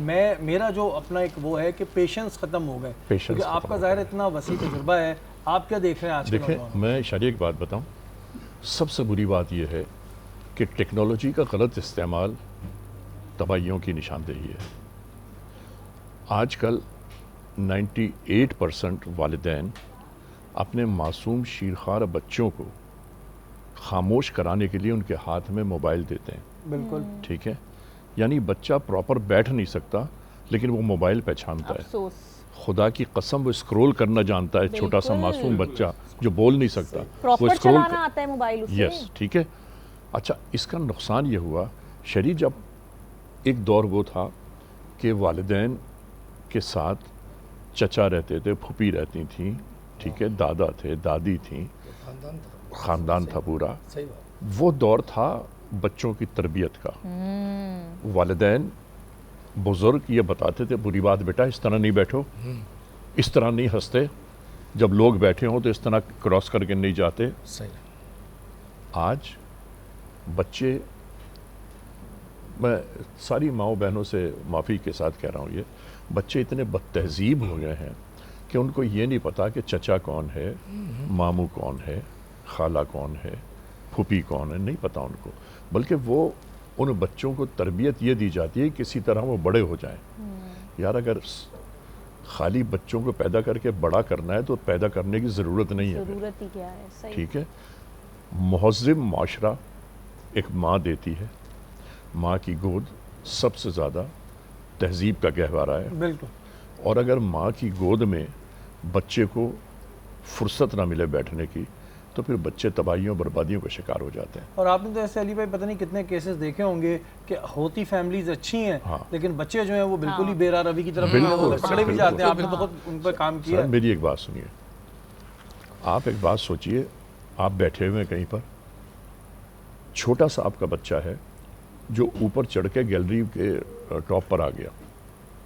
میرا جو اپنا ایک وہ ہے کہ پیشنس ختم ہو گئے، کیونکہ آپ کا ظاہر اتنا وسیع تجربہ ہے، آپ کیا دیکھ رہے ہیں آج کے دیکھیں نوجوانوں؟ میں شریع ایک بات بتاؤں، سب سے بری بات یہ ہے کہ ٹیکنالوجی کا غلط استعمال تباہیوں کی نشاندہی ہے۔ آج کل 98% والدین اپنے معصوم شیرخوار بچوں کو خاموش کرانے کے لیے ان کے ہاتھ میں موبائل دیتے ہیں۔ بالکل ٹھیک ہے، یعنی بچہ پراپر بیٹھ نہیں سکتا لیکن وہ موبائل پہچانتا ہے۔ افسوس، خدا کی قسم وہ اسکرول کرنا جانتا ہے، چھوٹا سا بالکل۔ معصوم بچہ جو بول نہیں سکتا وہ پراپر اسکرول چلانا آتا ہے موبائل اسے۔ یس ٹھیک ہے۔ اچھا اس کا نقصان یہ ہوا شریع، جب ایک دور وہ تھا کہ والدین کے ساتھ چچا رہتے تھے، پھوپھی رہتی تھیں، ٹھیک ہے، دادا تھے، دادی تھیں، خاندان تھا پورا، وہ دور تھا بچوں کی تربیت کا۔ والدین بزرگ یہ بتاتے تھے بری بات بیٹا اس طرح نہیں بیٹھو، اس طرح نہیں ہنستے، جب لوگ بیٹھے ہوں تو اس طرح کراس کر کے نہیں جاتے۔ آج بچے، میں ساری ماؤں بہنوں سے معافی کے ساتھ کہہ رہا ہوں، یہ بچے اتنے بد تہذیب ہو گئے ہیں کہ ان کو یہ نہیں پتا کہ چچا کون ہے، ماموں کون ہے، خالہ کون ہے، پھوپھی کون ہے، نہیں پتا ان کو، بلکہ وہ ان بچوں کو تربیت یہ دی جاتی ہے کسی طرح وہ بڑے ہو جائیں۔ یار اگر خالی بچوں کو پیدا کر کے بڑا کرنا ہے تو پیدا کرنے کی ضرورت نہیں ہے، ضرورت ہی کیا ہے، صحیح۔ ٹھیک ہے۔ مہذب معاشرہ ایک ماں دیتی ہے، ماں کی گود سب سے زیادہ تہذیب کا گہوارہ ہے، بالکل۔ اور اگر ماں کی گود میں بچے کو فرصت نہ ملے بیٹھنے کی تو پھر بچے تباہیوں بربادیوں کا شکار ہو جاتے ہیں۔ اور آپ نے تو ایسے علی بھائی پتہ نہیں کتنے کیسز دیکھے ہوں گے کہ ہوتی فیملیز اچھی ہیں لیکن بچے جو ہیں وہ بالکل ہی بے راہ روی کی طرف پکڑے بھی جاتے ہیں۔ آپ نے تو خود ان پہ کام کیا سر ہے۔ میری ایک بات سنیے، آپ ایک بات سوچئے، آپ بیٹھے ہوئے کہیں پر، چھوٹا سا آپ کا بچہ ہے جو اوپر چڑھ کے گیلری کے ٹاپ پر آ گیا،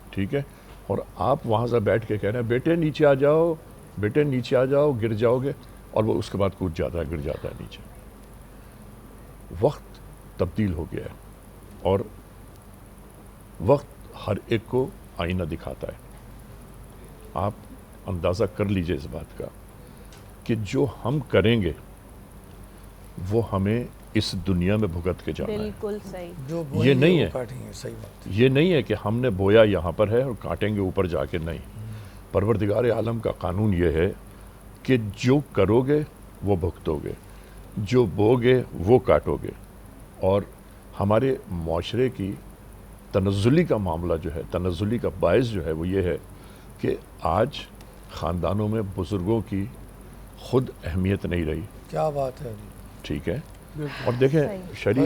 ٹھیک ہے، اور آپ وہاں سے بیٹھ کے کہہ رہے ہیں بیٹے نیچے آ جاؤ، بیٹے نیچے آ جاؤ، گر جاؤ گے، اور وہ اس کے بعد کود جاتا ہے، گر جاتا ہے نیچے۔ وقت تبدیل ہو گیا ہے اور وقت ہر ایک کو آئینہ دکھاتا ہے۔ آپ اندازہ کر لیجئے اس بات کا کہ جو ہم کریں گے وہ ہمیں اس دنیا میں بھگت کے جانا ہے۔ بالکل صحیح۔ یہ نہیں ہے، یہ نہیں ہے کہ ہم نے بویا یہاں پر ہے اور کاٹیں گے اوپر جا کے، نہیں۔ پروردگار عالم کا قانون یہ ہے کہ جو کرو گے وہ بھگتو گے، جو بو گے وہ کاٹو گے۔ اور ہمارے معاشرے کی تنزلی کا معاملہ جو ہے، تنزلی کا باعث جو ہے وہ یہ ہے کہ آج خاندانوں میں بزرگوں کی خود اہمیت نہیں رہی۔ کیا بات ہے، ٹھیک ہے۔ اور دیکھیں شریع،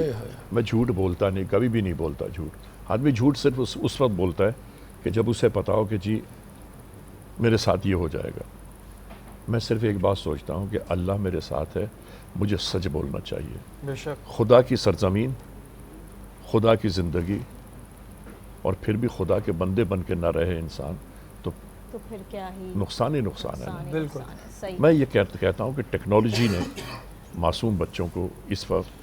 میں جھوٹ بولتا نہیں، کبھی بھی نہیں بولتا جھوٹ۔ آدمی جھوٹ صرف اس وقت بولتا ہے کہ جب اسے پتا ہو کہ جی میرے ساتھ یہ ہو جائے گا۔ میں صرف ایک بات سوچتا ہوں کہ اللہ میرے ساتھ ہے، مجھے سچ بولنا چاہیے۔ بے شک۔ خدا کی سرزمین، خدا کی زندگی، اور پھر بھی خدا کے بندے بن کے نہ رہے انسان تو پھر کیا ہی نقصان ہی نقصان ہے۔ بالکل۔ صحیح۔ میں یہ کہتا ہوں کہ ٹیکنالوجی نے معصوم بچوں کو اس وقت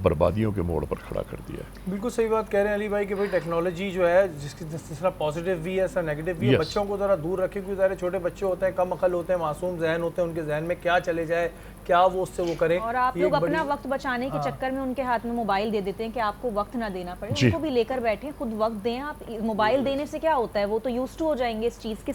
بربادیوں کے موڑ پر کھڑا کر دیا ہے۔ بالکل صحیح بات کہہ رہے ہیں علی بھائی کہ بھائی ٹیکنالوجی جو ہے جس طرح پازیٹیو بھی ہے، اس طرح نیگیٹو بھی ہے۔ بچوں کو ذرا دور رکھیں کیونکہ ظاہر چھوٹے بچے ہوتے ہیں، کم عقل ہوتے ہیں، معصوم ذہن ہوتے ہیں، ان کے ذہن میں کیا چلے جائے، کیا وہ اس سے وہ کریں۔ اور آپ لوگ اپنا وقت بچانے کے چکر میں ان کے ہاتھ میں موبائل دے دیتے ہیں کہ آپ کو وقت نہ دینا پڑے، ان کو بھی لے کر بیٹھیں، خود وقت دیں۔ آپ موبائل دینے سے کیا ہوتا ہے، وہ تو یوز ٹو ہو جائیں گے اس چیز کے